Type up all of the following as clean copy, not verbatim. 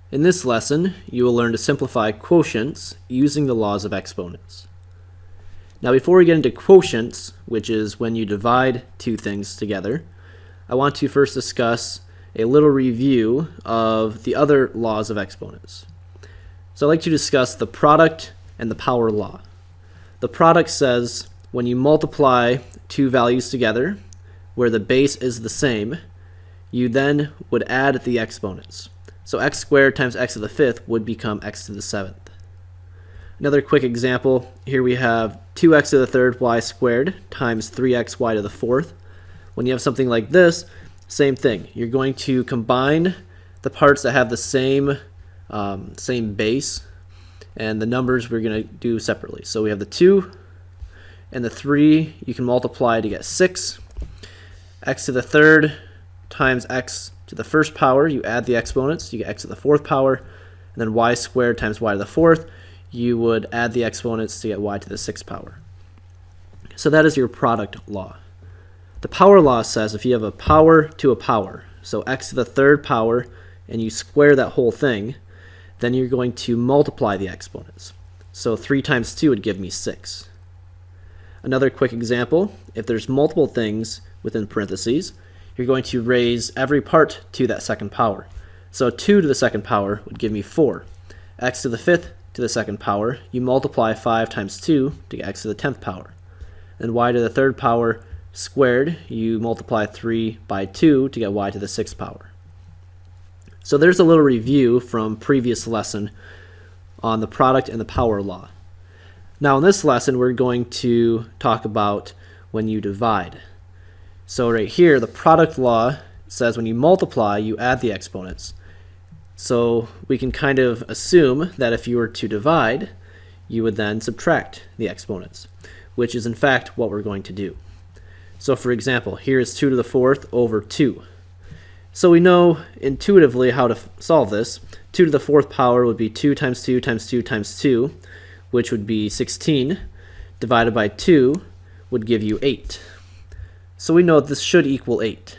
In this lesson, you will learn to simplify quotients using the laws of exponents. Now, before we get into quotients, which is when you divide two things together, I want to first discuss a little review of the other laws of exponents. So I'd like to discuss the product and the power law. The product says when you multiply two values together, where the base is the same, you then would add the exponents. So x squared times x to the fifth would become x to the seventh. Another quick example, here we have 2x to the third y squared times 3xy to the fourth. When you have something like this, same thing. You're going to combine the parts that have the same base, and the numbers we're going to do separately. So we have the 2 and the 3, you can multiply to get 6. X to the third times x to the first power, you add the exponents, you get x to the fourth power, and then y squared times y to the fourth, you would add the exponents to get y to the sixth power. So that is your product law. The power law says if you have a power to a power, so x to the third power, and you square that whole thing, then you're going to multiply the exponents. So 3 times 2 would give me 6. Another quick example, if there's multiple things within parentheses, you're going to raise every part to that second power. So 2 to the second power would give me 4. X to the fifth to the second power, you multiply 5 times 2 to get x to the 10th power. And y to the third power squared, you multiply 3 by 2 to get y to the sixth power. So there's a little review from previous lesson on the product and the power law. Now in this lesson we're going to talk about when you divide. So right here, the product law says when you multiply, you add the exponents. So we can kind of assume that if you were to divide, you would then subtract the exponents, which is in fact what we're going to do. So for example, here is 2 to the fourth over 2. So we know intuitively how to solve this. 2 to the fourth power would be 2 times 2 times 2 times 2, which would be 16, divided by 2 would give you 8. So we know this should equal 8.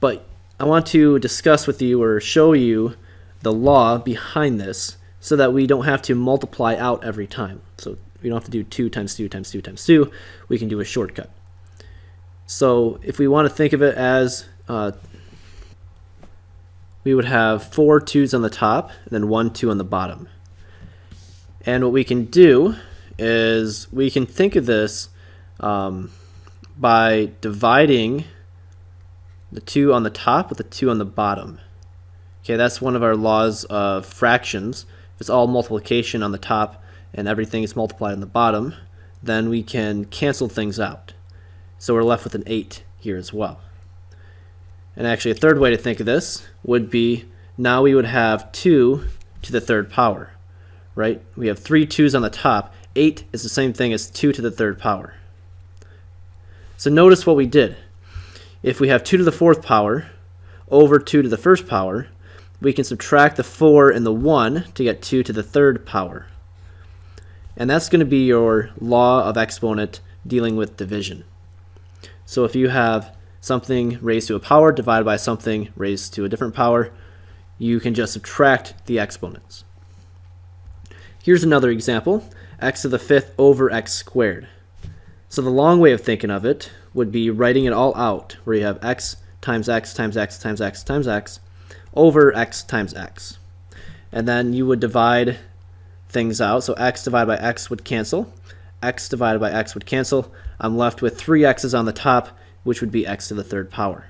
But I want to discuss with you or show you the law behind this so that we don't have to multiply out every time. So we don't have to do 2 times 2 times 2 times 2. We can do a shortcut. So if we want to think of it as we would have 4 2's on the top and then 1 2 on the bottom. And what we can do is we can think of this by dividing the 2 on the top with the 2 on the bottom. Okay, that's one of our laws of fractions. If it's all multiplication on the top and everything is multiplied on the bottom, then we can cancel things out. So we're left with an 8 here as well. And actually a third way to think of this would be now we would have 2 to the third power, right? We have 3 2's on the top. 8 is the same thing as 2 to the third power. So notice what we did. If we have 2 to the fourth power over 2 to the first power, we can subtract the 4 and the 1 to get 2 to the third power. And that's going to be your law of exponent dealing with division. So if you have something raised to a power divided by something raised to a different power, you can just subtract the exponents. Here's another example, x to the fifth over x squared. So the long way of thinking of it would be writing it all out, where you have x times x times x times x times x over x times x. And then you would divide things out, so x divided by x would cancel, x divided by x would cancel. I'm left with 3 x's on the top, which would be x to the third power.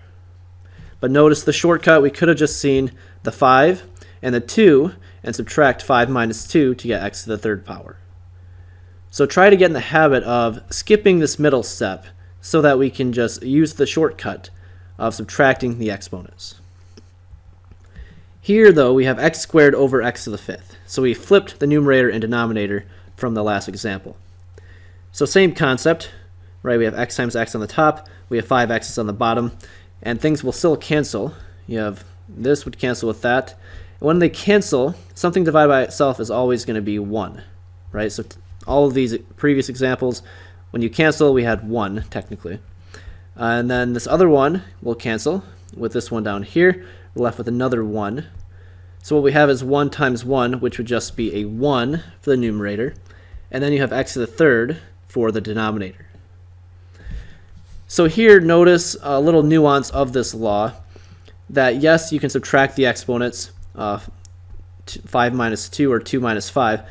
But notice the shortcut, we could have just seen the 5 and the 2 and subtract 5 minus 2 to get x to the third power. So try to get in the habit of skipping this middle step so that we can just use the shortcut of subtracting the exponents. Here though we have x squared over x to the fifth. So we flipped the numerator and denominator from the last example. So same concept, right? We have x times x on the top, we have 5 x's on the bottom, and things will still cancel. You have this would cancel with that. And when they cancel, something divided by itself is always going to be 1, right? So all of these previous examples, when you cancel, we had 1 technically. And then this other one will cancel with this one down here. We're left with another 1. So what we have is 1 times 1, which would just be a 1 for the numerator, and then you have x to the third for the denominator. So here, notice a little nuance of this law, that yes, you can subtract the exponents, 5 minus 2 or 2 minus 5,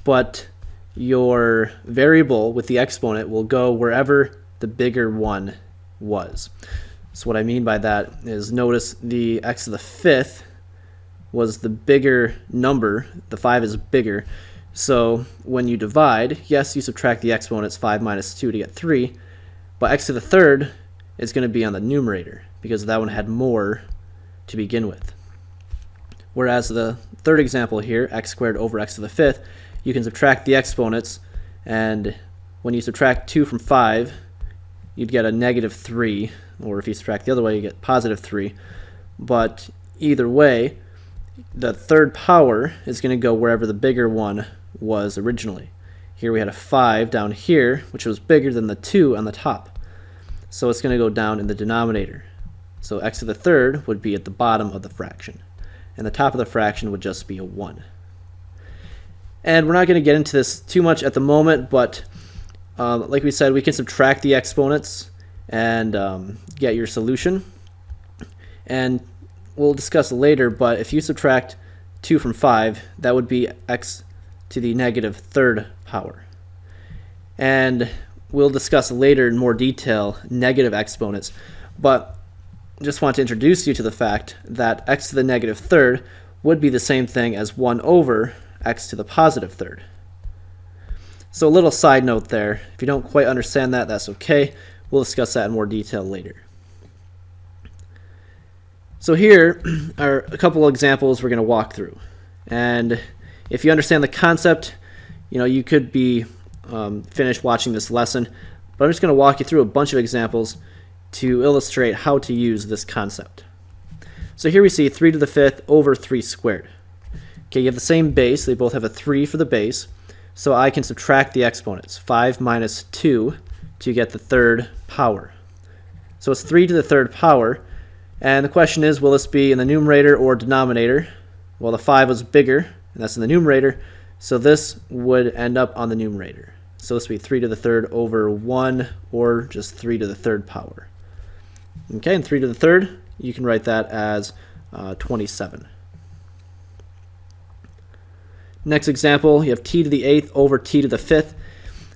but your variable with the exponent will go wherever the bigger one was. So what I mean by that is, notice the x to the fifth was the bigger number, the 5 is bigger, so when you divide, yes, you subtract the exponents, 5 minus 2 to get 3, but x to the third is going to be on the numerator because that one had more to begin with. Whereas the third example here, x squared over x to the fifth, you can subtract the exponents, and when you subtract 2 from 5, you'd get a negative 3, or if you subtract the other way, you get positive 3. But either way, the third power is going to go wherever the bigger one was originally. Here we had a 5 down here, which was bigger than the 2 on the top. So it's going to go down in the denominator. So x to the third would be at the bottom of the fraction, and the top of the fraction would just be a 1. And we're not going to get into this too much at the moment, but like we said, we can subtract the exponents and get your solution. And we'll discuss later, but if you subtract 2 from 5, that would be x to the negative third power. And we'll discuss later in more detail negative exponents, but just want to introduce you to the fact that x to the negative third would be the same thing as 1 over x to the positive third. So a little side note there. If you don't quite understand that, that's okay. We'll discuss that in more detail later. So here are a couple of examples we're going to walk through. And if you understand the concept, you could be finished watching this lesson. But I'm just going to walk you through a bunch of examples to illustrate how to use this concept. So here we see 3 to the fifth over 3 squared. Okay, you have the same base. They both have a 3 for the base. So I can subtract the exponents, 5 minus 2, to get the third power. So it's 3 to the third power. And the question is, will this be in the numerator or denominator? Well, the 5 was bigger, and that's in the numerator. So this would end up on the numerator. So this would be 3 to the third over 1, or just 3 to the third power. Okay, and 3 to the third, you can write that as 27. Next example, you have t to the eighth over t to the fifth.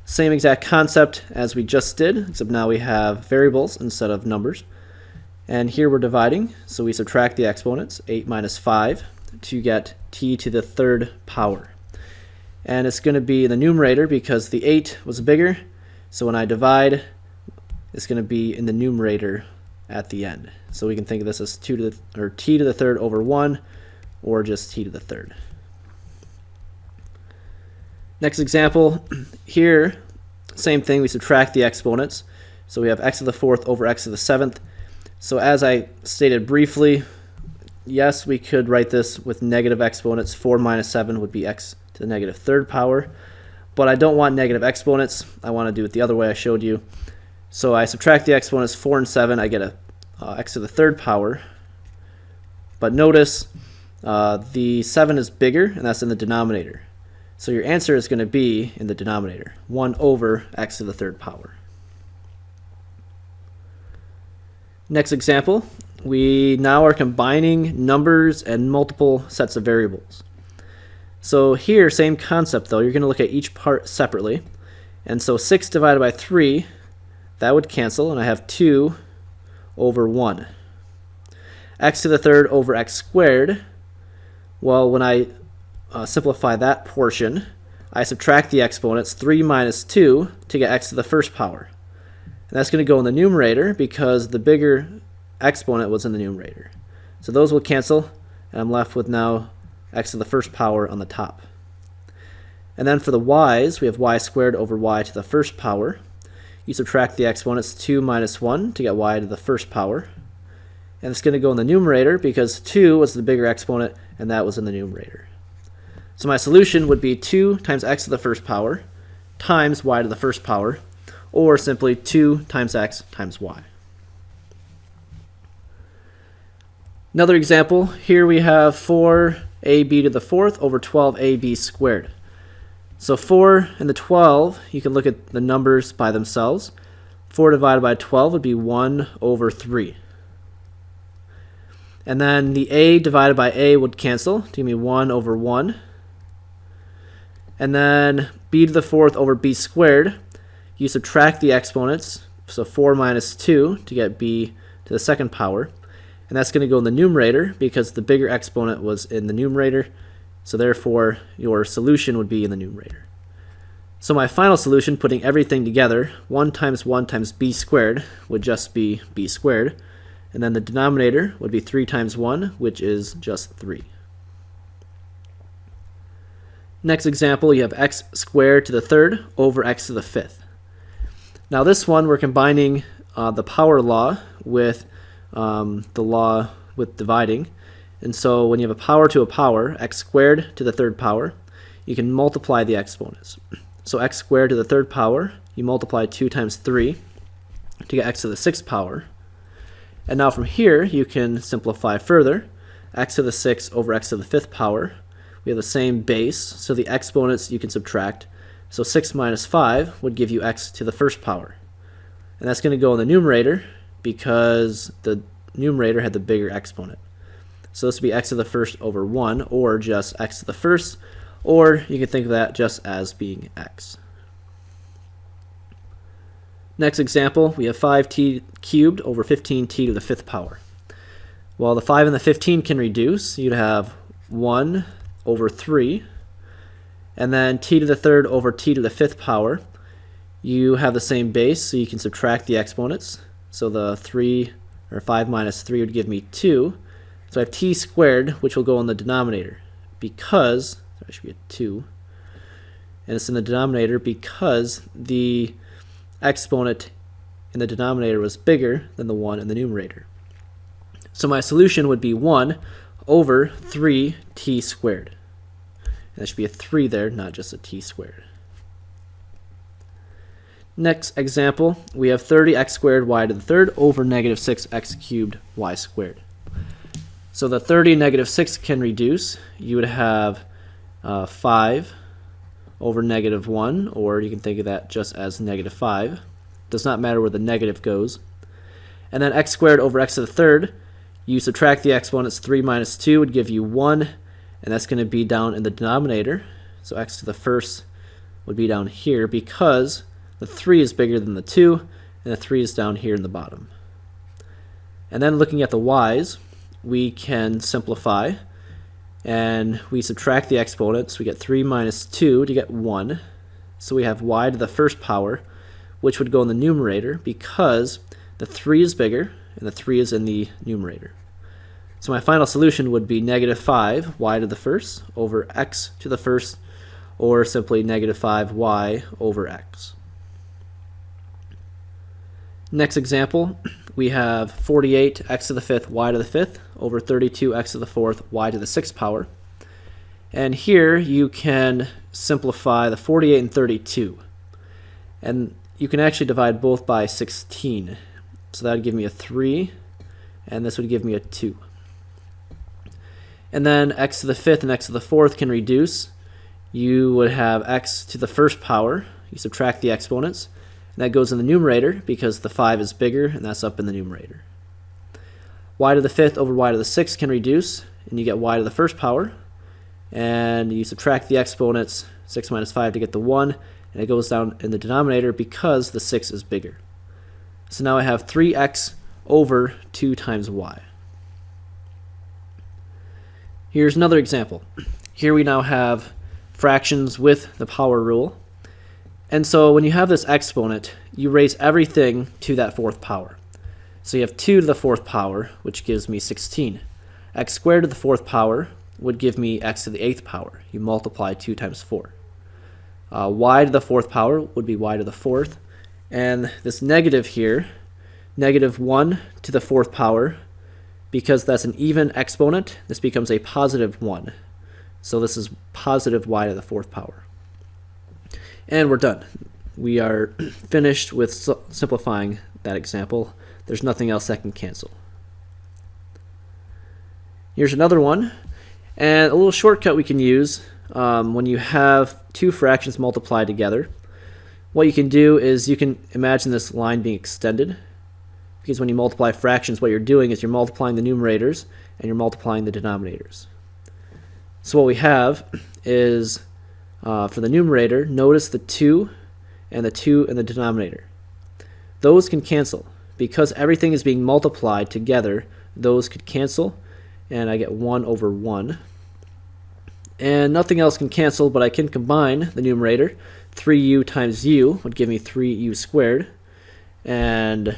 Same exact concept as we just did, except now we have variables instead of numbers. And here we're dividing, so we subtract the exponents, 8 minus 5, to get t to the third power. And it's going to be in the numerator because the 8 was bigger, so when I divide, it's going to be in the numerator at the end. So we can think of this as t to the third over 1, or just t to the third. Next example, here, same thing, we subtract the exponents. So we have x to the fourth over x to the seventh. So as I stated briefly, yes, we could write this with negative exponents. 4 minus 7 would be x to the negative third power. But I don't want negative exponents. I want to do it the other way I showed you. So I subtract the exponents, 4 and 7, I get a x to the third power. But notice the 7 is bigger, and that's in the denominator. So your answer is going to be in the denominator, 1 over x to the third power. Next example, we now are combining numbers and multiple sets of variables. So here, same concept though, you're going to look at each part separately. And so 6 divided by 3, that would cancel, and I have 2 over 1. X to the third over x squared, well, when I simplify that portion, I subtract the exponents, 3 minus 2, to get x to the first power. And that's going to go in the numerator because the bigger exponent was in the numerator. So those will cancel, and I'm left with now x to the first power on the top. And then for the y's, we have y squared over y to the first power. You subtract the exponents, 2 minus 1, to get y to the first power. And it's going to go in the numerator because 2 was the bigger exponent, and that was in the numerator. So my solution would be 2 times x to the first power times y to the first power, or simply 2 times x times y. Another example, here we have 4 ab to the fourth over 12ab squared. So 4 and the 12, you can look at the numbers by themselves. 4 divided by 12 would be 1 over 3. And then the a divided by a would cancel to give me 1 over 1. And then b to the fourth over b squared, you subtract the exponents, so 4 minus 2 to get b to the second power. And that's going to go in the numerator because the bigger exponent was in the numerator, so therefore your solution would be in the numerator. So my final solution, putting everything together, 1 times b squared would just be b squared, and then the denominator would be 3 times 1, which is just 3. Next example, you have x squared to the third over x to the fifth. Now this one, we're combining the power law with the law with dividing. And so when you have a power to a power, x squared to the third power, you can multiply the exponents. So x squared to the third power, you multiply 2 times 3 to get x to the sixth power. And now from here, you can simplify further. X to the sixth over x to the fifth power. We have the same base, so the exponents you can subtract. So 6 minus 5 would give you x to the first power. And that's going to go in the numerator because the numerator had the bigger exponent. So this would be x to the first over 1, or just x to the first, or you can think of that just as being x. Next example, we have 5t cubed over 15t to the fifth power. Well, the 5 and the 15 can reduce. You'd have 1 over 3, and then t to the third over t to the fifth power. You have the same base, so you can subtract the exponents. So the 5 minus 3 would give me 2. So I have t squared, which will go in the denominator, because, that should be a 2, and it's in the denominator because the exponent in the denominator was bigger than the 1 in the numerator. So my solution would be 1 over 3t squared. And that should be a 3 there, not just a t squared. Next example, we have 30x squared y to the third over negative 6x cubed y squared. So the 30 and negative 6 can reduce. You would have 5 over negative 1, or you can think of that just as negative 5. Does not matter where the negative goes. And then x squared over x to the third, you subtract the exponents. 3 minus 2 would give you 1, and that's going to be down in the denominator. So x to the first would be down here because the 3 is bigger than the 2, and the 3 is down here in the bottom. And then looking at the y's, we can simplify, and we subtract the exponents. We get 3 minus 2 to get 1. So we have y to the first power, which would go in the numerator because the 3 is bigger, and the 3 is in the numerator. So my final solution would be negative 5 y to the first over x to the first, or simply negative 5y over x. Next example, we have 48 x to the fifth y to the fifth over 32 x to the fourth y to the sixth power. And here you can simplify the 48 and 32. And you can actually divide both by 16. So that would give me a 3, and this would give me a 2. And then x to the fifth and x to the fourth can reduce. You would have x to the first power. You subtract the exponents. And that goes in the numerator because the 5 is bigger, and that's up in the numerator. Y to the fifth over y to the sixth can reduce, and you get y to the first power. And you subtract the exponents, 6 minus 5 to get the 1, and it goes down in the denominator because the 6 is bigger. So now I have 3x over 2 times y. Here's another example. Here we now have fractions with the power rule. And so when you have this exponent, you raise everything to that fourth power. So you have 2 to the fourth power, which gives me 16. X squared to the fourth power would give me x to the eighth power. You multiply 2 times 4. Y to the fourth power would be y to the fourth. And this negative here, negative 1 to the fourth power, because that's an even exponent, this becomes a positive 1. So this is positive y to the fourth power. And we're done. We are finished with simplifying that example. There's nothing else that can cancel. Here's another one. And a little shortcut we can use when you have two fractions multiplied together. What you can do is you can imagine this line being extended, because when you multiply fractions, what you're doing is you're multiplying the numerators and you're multiplying the denominators. So what we have is, for the numerator, notice the 2 and the 2 in the denominator. Those can cancel. Because everything is being multiplied together, those could cancel, and I get 1 over 1. And nothing else can cancel, but I can combine the numerator. 3u times u would give me 3u squared. And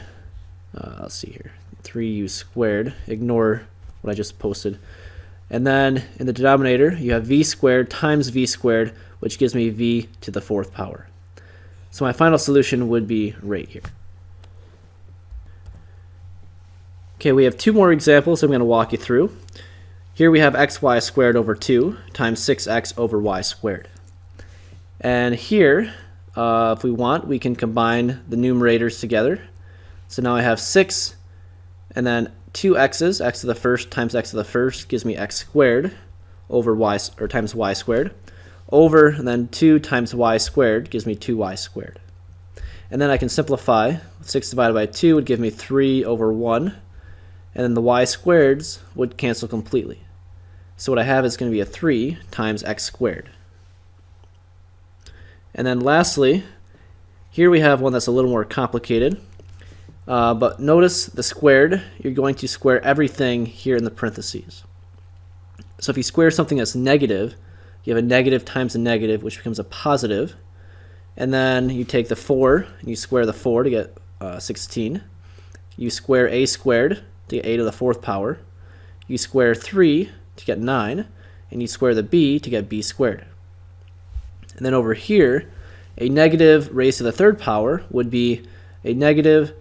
let's see here, 3u squared. Ignore what I just posted. And then in the denominator, you have v squared times v squared, which gives me v to the 4th power. So my final solution would be right here. Okay, we have two more examples I'm going to walk you through. Here we have xy squared over 2 times 6x over y squared. And here, if we want, we can combine the numerators together. So now I have 6 and then 2 x's, x to the first times x to the first gives me x squared over y, or times y squared, over, and then 2 times y squared gives me 2y squared. And then I can simplify. 6 divided by 2 would give me 3 over 1. And then the y squareds would cancel completely. So what I have is going to be a 3 times x squared. And then lastly, here we have one that's a little more complicated. But notice the squared, you're going to square everything here in the parentheses. So if you square something that's negative, you have a negative times a negative, which becomes a positive. And then you take the 4, and you square the 4 to get 16. You square a squared to get a to the 4th power. You square 3 to get 9, and you square the b to get b squared. And then over here, a negative raised to the 3rd power would be a negative,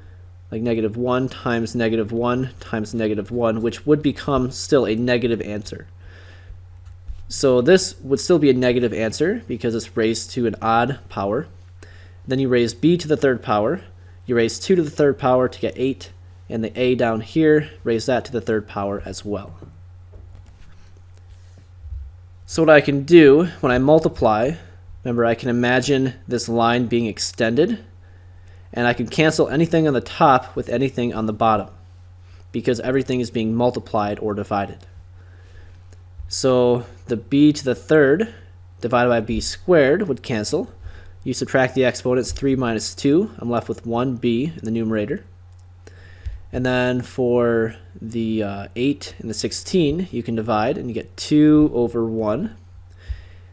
like negative 1 times negative 1 times negative 1, which would become still a negative answer. So this would still be a negative answer because it's raised to an odd power. Then you raise b to the 3rd power. You raise 2 to the 3rd power to get 8. And the a down here, raise that to the 3rd power as well. So what I can do when I multiply, remember I can imagine this line being extended, and I can cancel anything on the top with anything on the bottom, because everything is being multiplied or divided. So the b to the 3rd divided by b squared would cancel. You subtract the exponents, 3 minus 2, I'm left with 1b in the numerator. And then for the 8 and the 16, you can divide, and you get 2 over 1.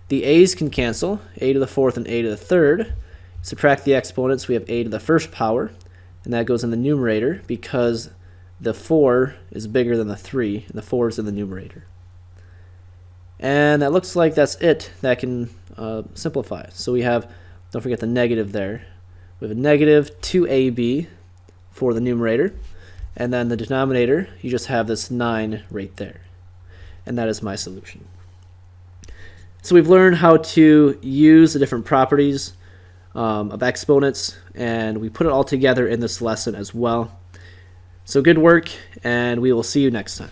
The a's can cancel, a to the 4th and a to the 3rd. Subtract the exponents, we have a to the 1st power, and that goes in the numerator because the 4 is bigger than the 3, and the 4 is in the numerator. And that looks like that's it. That can simplify. So we have, don't forget the negative there. We have a negative 2ab for the numerator. And then the denominator, you just have this 9 right there. And that is my solution. So we've learned how to use the different properties of exponents, and we put it all together in this lesson as well. So good work, and we will see you next time.